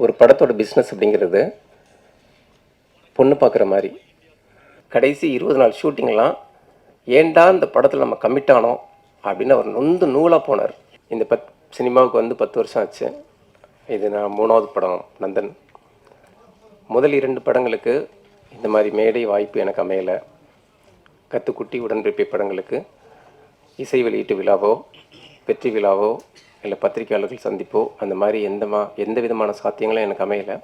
ஒரு படத்தோட பிஸ்னஸ் அப்படிங்கிறது பொண்ணு பார்க்குற மாதிரி. கடைசி 20 நாள் ஷூட்டிங்லாம் ஏன்டா இந்த படத்தில் நம்ம கமிட் ஆனோம் அப்படின்னு அவர் நொந்து நூலாக போனார். இந்த சினிமாவுக்கு வந்து 10 வருஷம் ஆச்சு. இது நான் 3வது படம் நந்தன். முதல் 2 படங்களுக்கு இந்த மாதிரி மேடை வாய்ப்பு எனக்கு அமையலை. கத்துக்குட்டி, உடன்பிறப்பை படங்களுக்கு இசை வெளியீட்டு விழாவோ வெற்றி விழாவோ இல்லை பத்திரிகையாளர்கள் சந்திப்போ அந்த மாதிரி எந்த விதமான சாத்தியங்களும் எனக்கு அமையலை.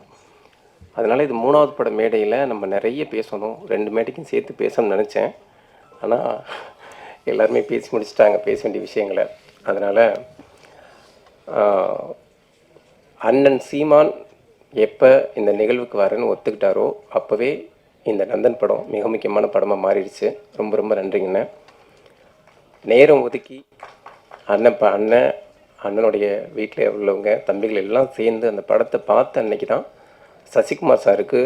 அதனால் இது 3வது பட மேடையில் நம்ம நிறைய பேசணும், 2 மேடைக்கும் சேர்த்து பேசணும்னு நினச்சேன். ஆனால் எல்லாருமே பேசி முடிச்சிட்டாங்க பேச வேண்டிய விஷயங்களை. அதனால் அண்ணன் சீமான் எப்போ இந்த நிகழ்வுக்கு வரேன்னு ஒத்துக்கிட்டாரோ அப்போவே இந்த நந்தன் படம் மிக முக்கியமான படமாக மாறிடுச்சு. ரொம்ப ரொம்ப நன்றிங்கண்ணே. நேரம் ஒதுக்கி அண்ணனுடைய வீட்டில் உள்ளவங்க தம்பிகள் எல்லாம் சேர்ந்து அந்த படத்தை பார்த்த அன்னைக்கு தான் சசிகுமார் சாருக்கு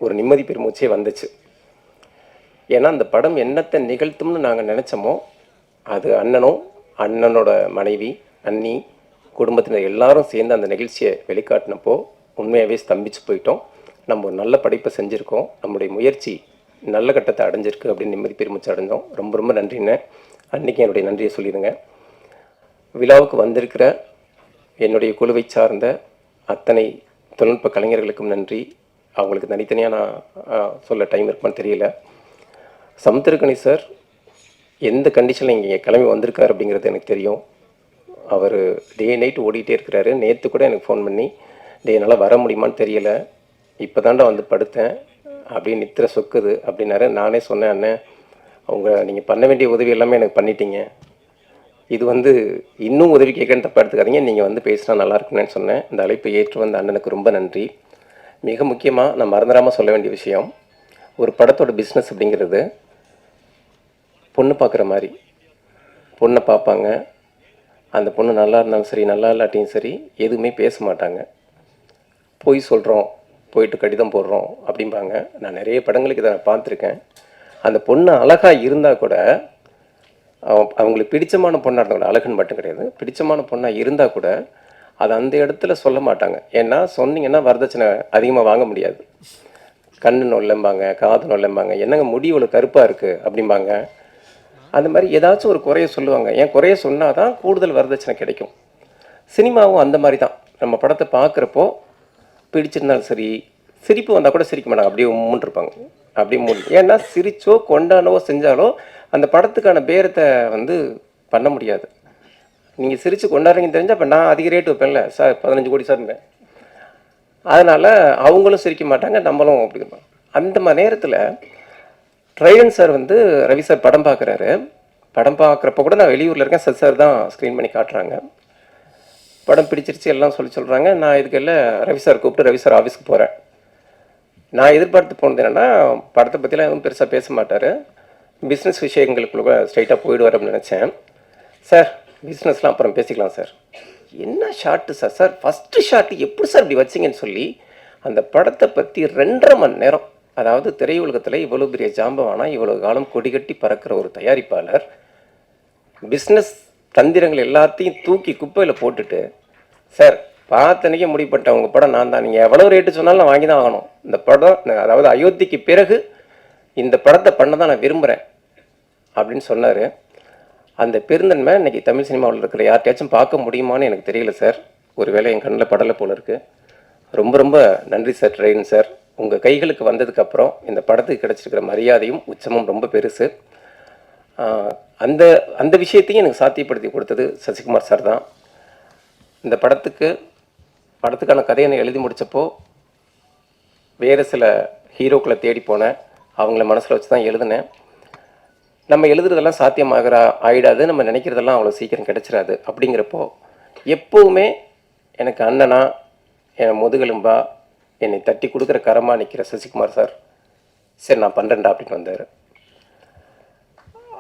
ஒரு நிம்மதி பெருமூச்சே வந்துச்சு. ஏன்னா அந்த படம் என்னத்தை நிகழ்த்தும்னு நாங்கள் நினச்சோமோ அது அண்ணனோட மனைவி, அண்ணி, குடும்பத்தினர் எல்லாரும் சேர்ந்து அந்த நிகழ்ச்சியை வெளிக்காட்டினப்போ உண்மையாகவே ஸ்தம்பிச்சு போயிட்டோம். நம்ம ஒரு நல்ல படைப்பை செஞ்சுருக்கோம், நம்முடைய முயற்சி நல்ல கட்டத்தை அடைஞ்சிருக்கு அப்படின்னு நிம்மதி பெருமூச்சு அடைஞ்சோம். ரொம்ப ரொம்ப நன்றிண்ணே. அன்றைக்கி என்னுடைய நன்றியை சொல்லிடுங்க. விழாவுக்கு வந்திருக்கிற என்னுடைய குழுவை சார்ந்த அத்தனை தொழில்நுட்ப கலைஞர்களுக்கும் நன்றி. அவங்களுக்கு தனித்தனியாக நான் சொல்ல டைம் இருக்குமான்னு தெரியல. சமுத்திரக்கனி சார் எந்த கண்டிஷனில் இங்கே கிளம்பி வந்திருக்காரு அப்படிங்கிறது எனக்கு தெரியும். அவர் டே நைட் ஓடிட்டே இருக்கிறாரு. நேற்று கூட எனக்கு ஃபோன் பண்ணி என்னால் வர முடியுமான்னு தெரியலை, இப்போ தாண்டா வந்து படுத்தேன் அப்படின்னு நித்திர சொக்குது அப்படின்னாரு. நானே சொன்னேன், அண்ணன் நீங்கள் பண்ண வேண்டிய உதவி எல்லாமே எனக்கு பண்ணிட்டீங்க, இது வந்து இன்னும் உதவி கேட்கன்னு தப்பாக எடுத்துக்காதீங்க, நீங்கள் வந்து பேசினா நல்லாயிருக்குன்னு சொன்னேன். இந்த அழைப்பை ஏற்று வந்த அண்ணனுக்கு ரொம்ப நன்றி. மிக முக்கியமாக நான் மறந்துடாமல் சொல்ல வேண்டிய விஷயம், ஒரு படத்தோட பிஸ்னஸ் அப்படிங்கிறது பொண்ணு பார்க்குற மாதிரி. பொண்ணை பார்ப்பாங்க, அந்த பொண்ணு நல்லா இருந்தாலும் சரி நல்லா இல்லாட்டியும் சரி எதுவுமே பேச மாட்டாங்க. போய் சொல்கிறோம், போயிட்டு கடிதம் போடுறோம் அப்படிம்பாங்க. நான் நிறைய படங்களுக்கு இதை நான் பார்த்துருக்கேன். அந்த பொண்ணு அழகாக இருந்தால் கூட, அவங்களுக்கு பிடிச்சமான பொண்ணாக இருந்தால் கூட, அழகுன்னு மட்டும் கிடையாது, பிடிச்சமான பொண்ணாக இருந்தால் கூட அது அந்த இடத்துல சொல்ல மாட்டாங்க. ஏன்னா சொன்னீங்கன்னா வரதட்சணை அதிகமாக வாங்க முடியாது. கண்ணு நொல்லம்பாங்க, காது நொல்லம்பாங்க, என்னங்க முடி இவ்வளோ கருப்பாக இருக்குது அப்படிம்பாங்க. அந்த மாதிரி ஏதாச்சும் ஒரு குறைய சொல்லுவாங்க. ஏன் குறைய சொன்னால் தான் கூடுதல் வரதட்சணை கிடைக்கும். சினிமாவும் அந்த மாதிரி தான். நம்ம படத்தை பார்க்குறப்போ பிடிச்சிருந்தாலும் சரி, சிரிப்பு வந்தால் கூட சிரிக்க மாட்டாங்க, அப்படியே உம்முன்ருப்பாங்க, அப்படியே ஏன்னா சிரிச்சோ கொண்டாடவோ செஞ்சாலோ அந்த படத்துக்கான பேரத்தை வந்து பண்ண முடியாது. நீங்கள் சிரித்து கொண்டாடுறீங்கன்னு தெரிஞ்சால் அப்போ நான் அதிக ரேட்டு வைப்பேன்ல சார், 15 கோடி சார்ந்தேன். அதனால் அவங்களும் சிரிக்க மாட்டாங்க, நம்மளும் அப்படி இருப்போம். அந்த மாதிரி நேரத்தில் ட்ரைடன் சார் வந்து ரவி சார் படம் பார்க்குறாரு. படம் பார்க்குறப்ப கூட நான் வெளியூரில் இருக்கேன், சார் தான் ஸ்க்ரீன் பண்ணி காட்டுறாங்க. படம் பிடிச்சிருச்சு எல்லாம் சொல்கிறாங்க. நான் இதுக்கெல்லாம் ரவி சார் கூப்பிட்டு ரவி சார் ஆஃபீஸ்க்கு போகிறேன். நான் எதிர்பார்த்து போனது என்னென்னா, படத்தை பற்றிலாம் எதுவும் பெருசாக பேச மாட்டார், பிஸ்னஸ் விஷயங்களுக்குள்ள ஸ்ட்ரைட்டாக போயிடுவார் அப்படின்னு நினச்சேன். சார் பிஸ்னஸ்லாம் அப்புறம் பேசிக்கலாம் சார். என்ன ஷார்ட்டு சார், ஃபஸ்ட்டு ஷார்ட்டு எப்படி சார் இப்படி வச்சிங்கன்னு சொல்லி அந்த படத்தை பற்றி 2.5 மணி நேரம், அதாவது திரையுலகத்தில் இவ்வளோ பெரிய ஜாம்பவானா, இவ்வளோ காலம் கொடிகட்டி பறக்கிற ஒரு தயாரிப்பாளர் பிஸ்னஸ் தந்திரங்கள் எல்லாத்தையும் தூக்கி குப்பையில் போட்டுட்டு, சார் பார்த்தனைக்கே முடிப்பட்டேன், உங்கள் படம் நான் தான், நீங்கள் எவ்வளோ ரேட்டு சொன்னாலும் நான் வாங்கி தான் ஆகணும், இந்த படம் அதாவது அயோத்திக்கு பிறகு இந்த படத்தை பண்ண தான் நான் விரும்புகிறேன் அப்படின்னு சொன்னார். அந்த பெருந்தன்மை இன்றைக்கி தமிழ் சினிமாவில் இருக்கிற யார்கிட்டையாச்சும் பார்க்க முடியுமான்னு எனக்கு தெரியல சார். ஒரு வேளை என் கண்ணில் படலை போல இருக்குது. ரொம்ப ரொம்ப நன்றி சார் ட்ரெயின் சார். உங்கள் கைகளுக்கு வந்ததுக்கப்புறம் இந்த படத்துக்கு கிடச்சிருக்கிற மரியாதையும் உச்சமும் ரொம்ப பெருசு. அந்த அந்த விஷயத்தையும் எனக்கு சாத்தியப்படுத்தி கொடுத்தது சசிகுமார் சார் தான். இந்த படத்துக்கான கதையை நான் எழுதி முடித்தப்போ வேறு சில ஹீரோக்களை தேடி போனேன், அவங்கள மனசில் வச்சு தான் எழுதினேன். நம்ம எழுதுறதெல்லாம் ஆகிடாது, நம்ம நினைக்கிறதெல்லாம் அவ்வளோ சீக்கிரம் கிடச்சிடாது. அப்படிங்கிறப்போ எப்போவுமே எனக்கு அண்ணனா, என் முதுகெலும்பா, என்னை தட்டி கொடுக்குற கரமாக நிற்கிற சசிகுமார் சார், சரி நான் பண்ணுறேன்டா அப்படின்னு வந்தார்.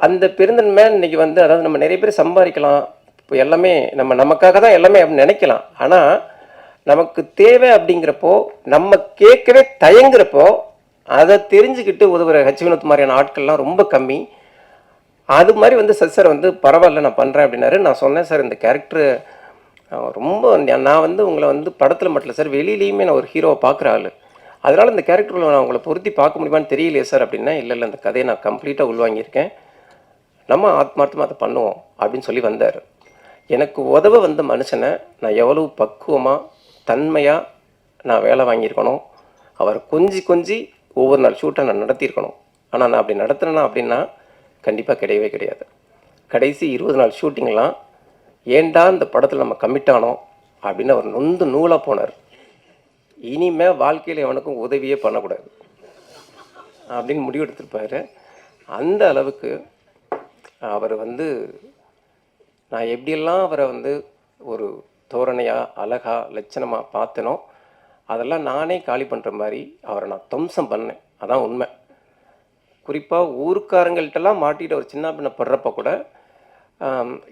அந்த பெருந்தன்மை இன்றைக்கி வந்து, அதாவது நம்ம நிறைய பேர் சம்பாதிக்கலாம், இப்போ எல்லாமே நமக்காக தான் எல்லாமே அப்படின்னு நினைக்கலாம். ஆனால் நமக்கு தேவை அப்படிங்கிறப்போ, நம்ம கேட்கவே தயங்குறப்போ அதை தெரிஞ்சுக்கிட்டு உதவுற வினோத் மாதிரியான ஆட்கள்லாம் ரொம்ப கம்மி. அது மாதிரி வந்து சார் வந்து பரவாயில்ல நான் பண்ணுறேன் அப்படின்னாரு. நான் சொன்னேன், சார் இந்த கேரக்டர் ரொம்ப நான் வந்து உங்களை வந்து படத்தில் மட்டும் இல்லை சார், வெளியிலையுமே நான் ஒரு ஹீரோவை பார்க்குற ஆள். அதனால் இந்த கேரக்டரில் நான் உங்களை பொருத்தி பார்க்க முடியுமான்னு தெரியலையே சார் அப்படின்னா, இல்லை இல்லை இந்த கதையை நான் கம்ப்ளீட்டாக உள்வாங்கியிருக்கேன், நம்ம ஆத்மார்த்தமாக அதை பண்ணுவோம் அப்படின்னு சொல்லி வந்தார். எனக்கு உதவ வந்த மனுஷனை நான் எவ்வளவு பக்குவமாக தன்மையாக நான் வேலை வாங்கியிருக்கணும், அவர் கொஞ்சி கொஞ்சி ஒவ்வொரு நாள் ஷூட்டை நான் நடத்தியிருக்கணும். ஆனால் நான் அப்படி நடத்துனேன்னா அப்படின்னா கண்டிப்பாக கிடையவே கிடையாது. கடைசி 20 நாள் ஷூட்டிங்லாம் ஏன்டா இந்த படத்தில் நம்ம கமிட் ஆனோம் அப்படின்னு அவர் நொந்து நூலாக போனார். இனிமேல் வாழ்க்கையில் எவனுக்கும் உதவியே பண்ணக்கூடாது அப்படின்னு முடிவெடுத்திருப்பார். அந்த அளவுக்கு அவர் வந்து நான் எப்படியெல்லாம் அவரை வந்து ஒரு தோரணையாக அழகாக லட்சணமாக பார்த்தனோ அதெல்லாம் நானே காலி பண்ணுற மாதிரி அவரை நான் துவம்சம் பண்ணேன். அதான் உண்மை. குறிப்பாக ஊருக்காரங்கள்ட்டெல்லாம் மாட்டிட்டு ஒரு சின்ன பின்ன படுறப்ப கூட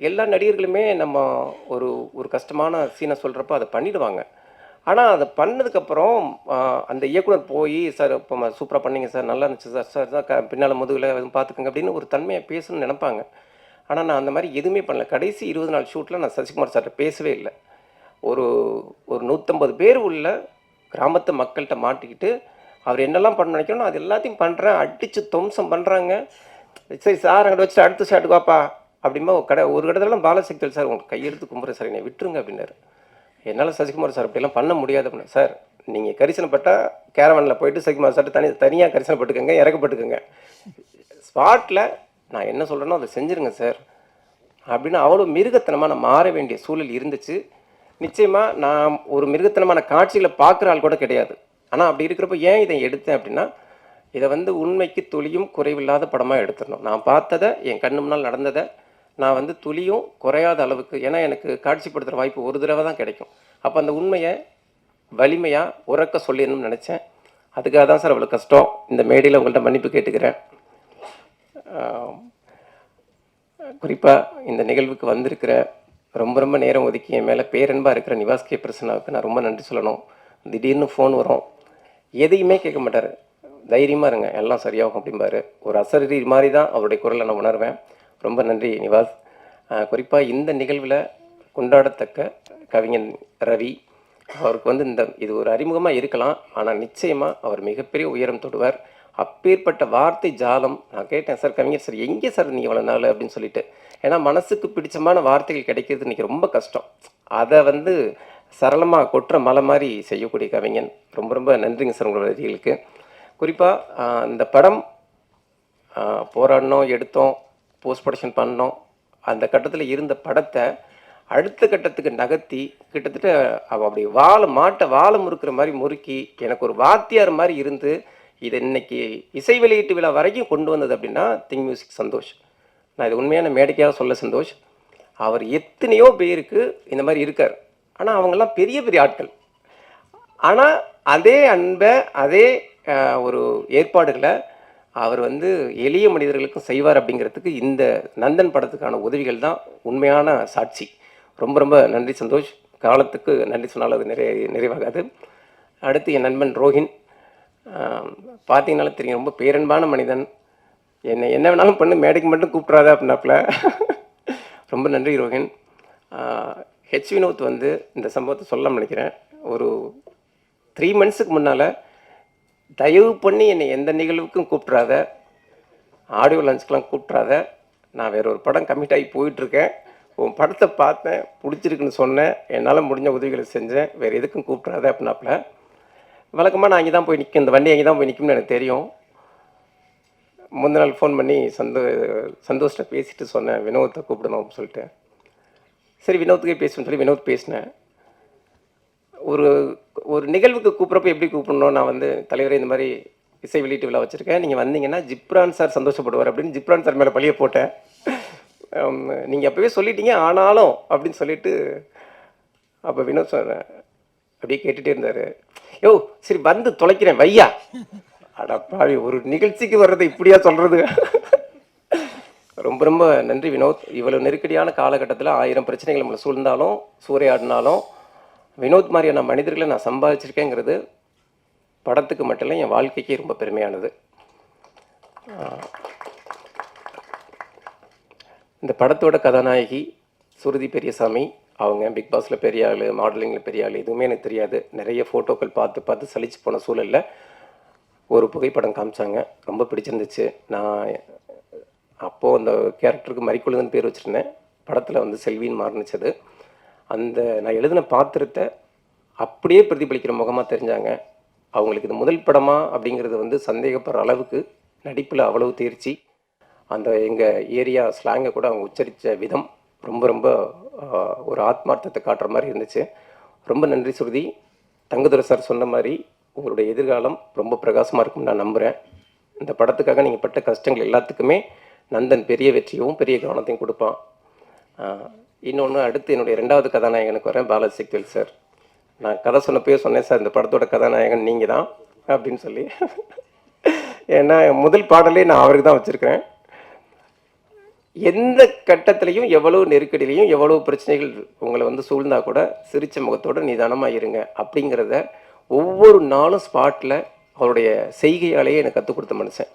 எல்லா நடிகர்களுமே நம்ம ஒரு ஒரு கஷ்டமான சீனை சொல்கிறப்ப அதை பண்ணிவிடுவாங்க. ஆனால் அதை பண்ணதுக்கப்புறம் அந்த இயக்குனர் போய் சார் இப்போ சூப்பராக பண்ணீங்க சார், நல்லா இருந்துச்சு சார், சார் தான் பின்னால் முதுகில் எதுவும் பார்த்துக்கங்க அப்படின்னு ஒரு தன்மையை பேசணும்னு நினைப்பாங்க. ஆனால் நான் அந்த மாதிரி எதுவுமே பண்ணல. கடைசி 20 நாள் ஷூட்டில் நான் சசிகுமார் சார்கிட்ட பேசவே இல்லை. ஒரு ஒரு 150 பேர் உள்ள கிராமத்து மக்கள்கிட்ட மாட்டிக்கிட்டு அவர் என்னெல்லாம் பண்ண நினைக்கணும் அது எல்லாத்தையும் பண்ணுறேன், அடித்து துவம்சம் பண்ணுறாங்க. சரி சார் அங்கே வச்சுட்டு அடுத்த ஷாட்டுக்கு வாப்பா அப்படிமா ஒரு இடத்துலலாம் பாலசக்திகள் சார் உங்களுக்கு கையெழுத்து கும்புறேன் சார், என்னை விட்டுருங்க அப்படின்னாரு. என்னால் சசிகுமார் சார் அப்படிலாம் பண்ண முடியாது அப்படின்னா, சார் நீங்கள் கரிசனப்பட்டால் கேரவனில் போயிட்டு சசிகுமார் சார் தனியாக கரிசனப்பட்டுக்கோங்க, இறக்கப்பட்டுக்கோங்க, ஸ்பாட்டில் நான் என்ன சொல்கிறேனோ அதை செஞ்சுருங்க சார் அப்படின்னு அவ்வளோ மிருகத்தனமாக நான் மாற வேண்டிய சூழல் இருந்துச்சு. நிச்சயமாக நான் ஒரு மிருகத்தனமான காட்சிகளை பார்க்குற ஆள் கூட கிடையாது. ஆனால் அப்படி இருக்கிறப்ப ஏன் இதை எடுத்தேன் அப்படின்னா, இதை வந்து உண்மைக்கு துளியும் குறைவில்லாத படமாக எடுத்துடணும். நான் பார்த்ததை என் கண்ணு முன்னால் நடந்ததை நான் வந்து துளியும் குறையாத அளவுக்கு, ஏன்னா எனக்கு காட்சிப்படுத்துகிற வாய்ப்பு ஒரு தடவை தான் கிடைக்கும். அப்போ அந்த உண்மையை வலிமையாக உறக்க சொல்லிடணும்னு நினச்சேன். அதுக்காக தான் சார் அவ்வளோ கஷ்டம். இந்த மேடையில் உங்கள்கிட்ட மன்னிப்பு கேட்டுக்கிறேன். குறிப்பாக இந்த நிகழ்வுக்கு வந்திருக்கிற ரொம்ப ரொம்ப நேரம் ஒதுக்கி என் மேலே பேரன்பாக இருக்கிற நிவாஸ் கே பிரசன்னாவுக்கு நான் ரொம்ப நன்றி சொல்லணும். திடீர்னு ஃபோன் வரும், எதையுமே கேட்க மாட்டார், தைரியமாக இருங்க எல்லாம் சரியாகும் அப்படிம்பாரு. ஒரு அசரீரி மாதிரி தான் அவருடைய குரலை நான் உணர்வேன். ரொம்ப நன்றி நிவாஸ். குறிப்பாக இந்த நிகழ்வில் கொண்டாடத்தக்க கவிஞன் ரவி அவருக்கு வந்து இது ஒரு அறிமுகமாக இருக்கலாம், ஆனால் நிச்சயமாக அவர் மிகப்பெரிய உயரம் தொடுவார். அப்பேற்பட்ட வார்த்தை ஜாலம். நான் கேட்டேன், சார் கவிஞர் சார் எங்கே சார் நீங்கள் இவ்வளோ நாள் அப்படின்னு சொல்லிட்டு. ஏன்னா மனசுக்கு பிடிச்சமான வார்த்தைகள் கிடைக்கிறது இன்றைக்கி ரொம்ப கஷ்டம். அதை வந்து சரளமாக கொட்டுற மலை மாதிரி செய்யக்கூடிய கவிஞன். ரொம்ப ரொம்ப நன்றிங்க சார் உங்களோட வரிகளுக்கு. குறிப்பாக இந்த படம் போராடினோம், எடுத்தோம், போஸ்ட் ப்ரொடக்ஷன் பண்ணோம். அந்த கட்டத்தில் இருந்த படத்தை அடுத்த கட்டத்துக்கு நகர்த்தி கிட்டத்தட்ட அப்படி வாழை முறுக்கிற மாதிரி முறுக்கி எனக்கு ஒரு வாத்தியார் மாதிரி இருந்து இதை இன்னைக்கு இசை வெளியீட்டு விழா வரைக்கும் கொண்டு வந்தது அப்படின்னா திங் மியூசிக் சந்தோஷ். நான் இது உண்மையான மேடைக்காக சொல்ல சந்தோஷ். அவர் எத்தனையோ பேருக்கு இந்த மாதிரி இருக்கார், ஆனால் அவங்கெல்லாம் பெரிய பெரிய ஆட்கள். ஆனால் அதே அன்பை அதே ஒரு ஏற்பாடுகளை அவர் வந்து எளிய மனிதர்களுக்கும் செய்வார் அப்படிங்கிறதுக்கு இந்த நந்தன் படத்துக்கான உதவிகள் தான் உண்மையான சாட்சி. ரொம்ப ரொம்ப நன்றி சந்தோஷ். காலத்துக்கு நன்றி சொன்னாலும் அது நிறைவாகாது. அடுத்து என் நண்பன் ரோஹின். பார்த்தீங்கன்னாலும் தெரியும், ரொம்ப பேரன்பான மனிதன். என்ன வேணாலும் பண்ணு, மேடைக்கு மட்டும் கூப்பிட்றாத அப்படின்னாப்புல. ரொம்ப நன்றி ரோஹின். ஹெச் வினோத் வந்து இந்த சம்பவத்தை சொல்ல நினைக்கிறேன். ஒரு 3 monthsக்கு முன்னால் தயவு பண்ணி என்னை எந்த நிகழ்வுக்கும் கூப்பிட்றாத, ஆடியோ லஞ்சுக்கெலாம் கூப்பிட்றாத, நான் வேற ஒரு படம் கமிட் ஆகி போயிட்டுருக்கேன், உன் படத்தை பார்த்தேன் பிடிச்சிருக்குன்னு சொன்னேன், என்னால் முடிஞ்ச உதவிகளை செஞ்சேன், வேறு எதுக்கும் கூப்பிட்றாத அப்படின்னாப்புல. வழக்கமாக நான் அங்கே தான் போய் நிற்கும், இந்த வண்டி அங்கே தான் போய் நிற்கும்னு எனக்கு தெரியும். முந்தின நாள் ஃபோன் பண்ணி சந்தோஷ்ட பேசிட்டு சொன்னேன், வினோத்தை கூப்பிடணும் அப்படின்னு சொல்லிட்டு. சரி வினோத்துக்கே பேசுன்னு சொல்லி வினோத் பேசினேன். ஒரு நிகழ்வுக்கு கூப்பிட்றப்ப எப்படி கூப்பிடணும், நான் வந்து தலைவரே இந்த மாதிரி இசை வெளியீட்டு விழா வச்சுருக்கேன், நீங்கள் வந்தீங்கன்னா ஜிப்ரான் சார் சந்தோஷப்படுவார் அப்படின்னு ஜிப்ரான் சார் மேலே பழிய போட்டேன். நீங்கள் அப்போவே சொல்லிட்டீங்க ஆனாலும் அப்படின்னு சொல்லிட்டு. அப்போ வினோத் சார் அப்படியே கேட்டுகிட்டே இருந்தார், யோ சரி வந்து தொலைக்கிறேன் வையா. அடப்பாவி, ஒரு நிகழ்ச்சிக்கு வர்றது இப்படியா சொல்கிறது. ரொம்ப ரொம்ப நன்றி வினோத். இவ்வளோ நெருக்கடியான காலகட்டத்தில் 1000 பிரச்சனைகள் நம்மளை சூழ்ந்தாலும் சூறையாடினாலும் வினோத் மாதிரியான மனிதர்களை நான் சம்பாதிச்சிருக்கேங்கிறது படத்துக்கு மட்டும் இல்லை, என் வாழ்க்கைக்கே ரொம்ப பெருமையானது. இந்த படத்தோட கதாநாயகி சுருதி பெரியசாமி. அவங்க பிக் பாஸில் பெரிய ஆள், மாடலிங்கில் பெரிய ஆள், எதுவுமே எனக்கு தெரியாது. நிறைய ஃபோட்டோக்கள் பார்த்து பார்த்து சலிச்சு போன சூழலில் ஒரு புகைப்படம் காமிச்சாங்க. ரொம்ப பிடிச்சிருந்துச்சு. நான் அப்போது அந்த கேரக்டருக்கு மறிக்குழுதுன்னு பேர் வச்சுருந்தேன். படத்தில் வந்து செல்வின்னு மாறுனுச்சு. அந்த நான் எழுதின பாத்திரத்தை அப்படியே பிரதிபலிக்கிற முகமாக தெரிஞ்சாங்க. அவங்களுக்கு இது முதல் படமா அப்படிங்கிறது வந்து சந்தேகப்படுற அளவுக்கு நடிப்பில் அவ்வளவு தேர்ச்சி. அந்த எங்கள் ஏரியா ஸ்லாங்கை கூட அவங்க உச்சரித்த விதம் ரொம்ப ரொம்ப ஒரு ஆத்மார்த்தத்தை காட்டுற மாதிரி இருந்துச்சு. ரொம்ப நன்றி சுருதி. தங்கதுரை சார் சொன்ன மாதிரி உங்களுடைய எதிர்காலம் ரொம்ப பிரகாசமாக இருக்கும்னு நான் நம்புகிறேன். இந்த படத்துக்காக நீங்கள் பட்ட கஷ்டங்கள் எல்லாத்துக்குமே நந்தன் பெரிய வெற்றியும் பெரிய கவனத்தையும் கொடுப்பான். இன்னொன்று, அடுத்து என்னுடைய 2வது கதாநாயகனுக்கு வரேன், பாலாஜி சக்திவேல் சார். நான் கதை சொன்னப்பயே சொன்னேன் சார், இந்த படத்தோட கதாநாயகன் நீங்கள் தான் அப்படின்னு சொல்லி. ஏன்னா முதல் பாடலே நான் அவருக்கு தான் வச்சுருக்கேன். எந்த கட்டத்திலையும் எவ்வளோ நெருக்கடியிலையும் எவ்வளோ பிரச்சனைகள் உங்களை வந்து சூழ்ந்தா கூட சிரிச்ச முகத்தோட நிதானமாக இருங்க அப்படிங்கிறத ஒவ்வொரு நாளும் ஸ்பாட்டில் அவருடைய செய்கையாலேயே எனக்கு கற்றுக் கொடுத்த மனுஷன்.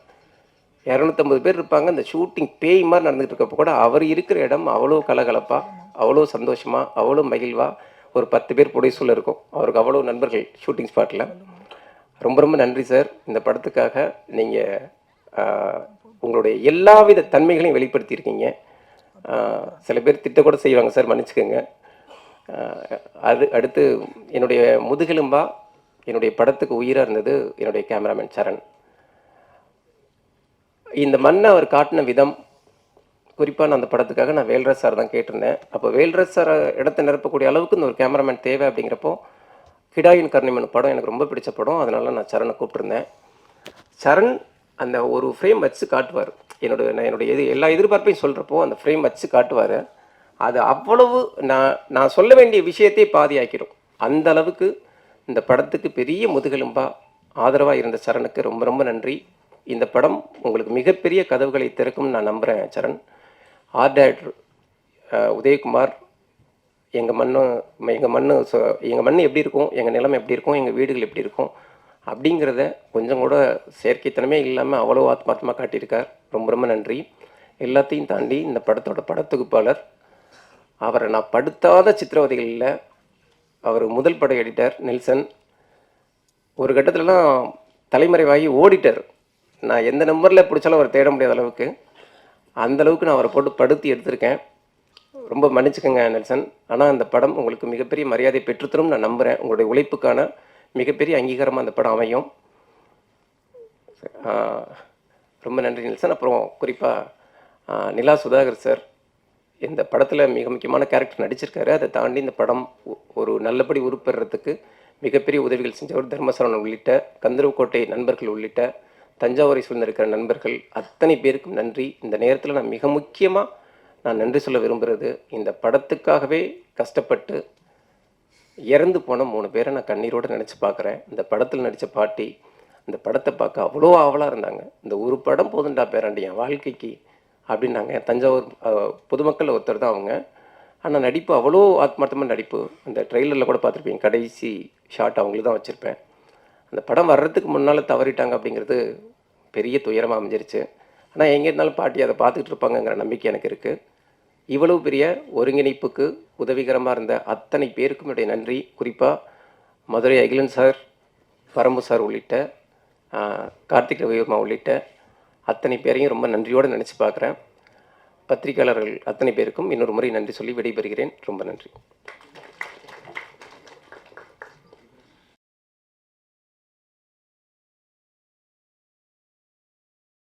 250 பேர் இருப்பாங்க. அந்த ஷூட்டிங் பேய் மாதிரி நடந்துகிட்டு இருக்கப்போ கூட அவர் இருக்கிற இடம் அவ்வளோ கலகலப்பாக, அவ்வளோ சந்தோஷமாக, அவ்வளோ மகிழ்வாக ஒரு 10 பேர் புடைசூழல் இருக்கும். அவருக்கு அவ்வளோ நண்பர்கள் ஷூட்டிங் ஸ்பாட்டில். ரொம்ப ரொம்ப நன்றி சார். இந்த படத்துக்காக நீங்கள் உங்களுடைய எல்லாவித தன்மைகளையும் வெளிப்படுத்தியிருக்கீங்க. சில பேர் திட்ட கூட செய்வாங்க சார், மன்னிச்சுக்கோங்க. அடுத்து என்னுடைய முதுகெலும்பா என்னுடைய படத்துக்கு உயிராக இருந்தது என்னுடைய கேமராமேன் சரண். இந்த மண்ணை அவர் காட்டின விதம், குறிப்பாக நான் அந்த படத்துக்காக நான் வேல்ராஜ் சார் தான் கேட்டிருந்தேன். அப்போ வேல்ராஜ் சார் இடத்தை நிரப்பக்கூடிய அளவுக்கு இந்த ஒரு கேமராமேன் தேவை அப்படிங்கிறப்போ கிடாயின் கர்ணிமன் படம் எனக்கு ரொம்ப பிடிச்ச படம். அதனால் நான் சரணை கூப்பிட்டுருந்தேன். சரண் அந்த ஒரு ஃப்ரேம் வச்சு காட்டுவார். என்னுடைய எல்லா எதிர்பார்ப்பையும் சொல்கிறப்போ அந்த ஃப்ரேம் வச்சு காட்டுவார். அது அவ்வளவு நான் சொல்ல வேண்டிய விஷயத்தையே பாதியாக்கிடும். அந்த அளவுக்கு இந்த படத்துக்கு பெரிய முதுகெலும்பாக ஆதரவாக இருந்த சரணுக்கு ரொம்ப ரொம்ப நன்றி. இந்த படம் உங்களுக்கு மிகப்பெரிய கதவுகளை திறக்கும்னு நான் நம்புகிறேன் சரண். ஆர்ட் டைரக்டர் உதயகுமார், எங்கள் மண் எப்படி இருக்கும், எங்கள் நிலம் எப்படி இருக்கும், எங்கள் வீடுகள் எப்படி இருக்கும் அப்படிங்கிறத கொஞ்சம் கூட செயற்கைத்தனமே இல்லாமல் அவ்வளோ ஆத்மார்த்தமாக காட்டியிருக்கார். ரொம்ப ரொம்ப நன்றி. எல்லாத்தையும் தாண்டி இந்த படத்தோட படத்தொகுப்பாளர், அவரை நான் படுத்தாத சித்திரவதைகள் இல்லை. அவர் முதல் பட எடிட்டர் நெல்சன். ஒரு கட்டத்திலலாம் தலைமறைவாகி ஓடிட்டார். நான் எந்த நம்பரில் பிடிச்சாலும் அவரை தேட முடியாத அளவுக்கு, அந்தளவுக்கு நான் அவரை போட்டு படுத்தி எடுத்திருக்கேன். ரொம்ப மன்னிச்சுக்கோங்க நெல்சன். ஆனால் அந்த படம் உங்களுக்கு மிகப்பெரிய மரியாதை பெற்றுத்தரும் நான் நம்புகிறேன். உங்களுடைய உழைப்புக்கான மிகப்பெரிய அங்கீகாரமாக அந்த படம் அமையும். ரொம்ப நன்றி நெல்சன். அப்புறம் குறிப்பாக நிலா சுதாகர் சார் இந்த படத்தில் மிக முக்கியமான கேரக்டர் நடிச்சிருக்காரு. அதை தாண்டி இந்த படம் ஒரு நல்லபடி உருப்பெறத்துக்கு மிகப்பெரிய உதவிகள் செஞ்சவர் தர்மசரவணன் உள்ளிட்ட கந்தர்வக்கோட்டை நண்பர்கள் உள்ளிட்ட தஞ்சாவூரை சூழ்ந்திருக்கிற நண்பர்கள் அத்தனை பேருக்கும் நன்றி. இந்த நேரத்தில் நான் மிக முக்கியமாக நான் நன்றி சொல்ல விரும்புகிறது, இந்த படத்துக்காகவே கஷ்டப்பட்டு இறந்து போன 3 பேரை நான் கண்ணீரோடு நினச்சி பார்க்குறேன். இந்த படத்தில் நடித்த பாட்டி இந்த படத்தை பார்க்க அவ்வளோ ஆவலாக இருந்தாங்க. இந்த ஒரு படம் போதுண்டா பேராண்டி என் வாழ்க்கைக்கு அப்படின்னாங்க. தஞ்சாவூர் பொதுமக்கள் ஒருத்தர் தான் அவங்க. ஆனால் நடிப்பு அவ்வளோ ஆத்மார்த்தமாக நடிப்பு. அந்த ட்ரெய்லரில் கூட பார்த்துருப்பீங்க, கடைசி ஷாட் அவங்களுக்கு தான் வச்சுருப்பேன். அந்த படம் வர்றதுக்கு முன்னால் தவறிட்டாங்க அப்படிங்கிறது பெரிய துயரமாக அமைஞ்சிருச்சு. ஆனால் எங்கே இருந்தாலும் பாட்டி அதை பார்த்துக்கிட்டு இருப்பாங்கங்கிற நம்பிக்கை எனக்கு இருக்குது. இவ்வளவு பெரிய ஒருங்கிணைப்புக்கு உதவிகரமாக இருந்த அத்தனை பேருக்கும் என்னுடைய நன்றி. குறிப்பாக மதுரை அகிலன் சார், பரம்பு சார் உள்ளிட்ட கார்த்திக் ரவிவர்மா உள்ளிட்ட அத்தனை பேரையும் ரொம்ப நன்றியோடு நினச்சி பார்க்குறேன். பத்திரிகையாளர்கள் அத்தனை பேருக்கும் இன்னொரு முறை நன்றி சொல்லி விடைபெறுகிறேன். ரொம்ப நன்றி.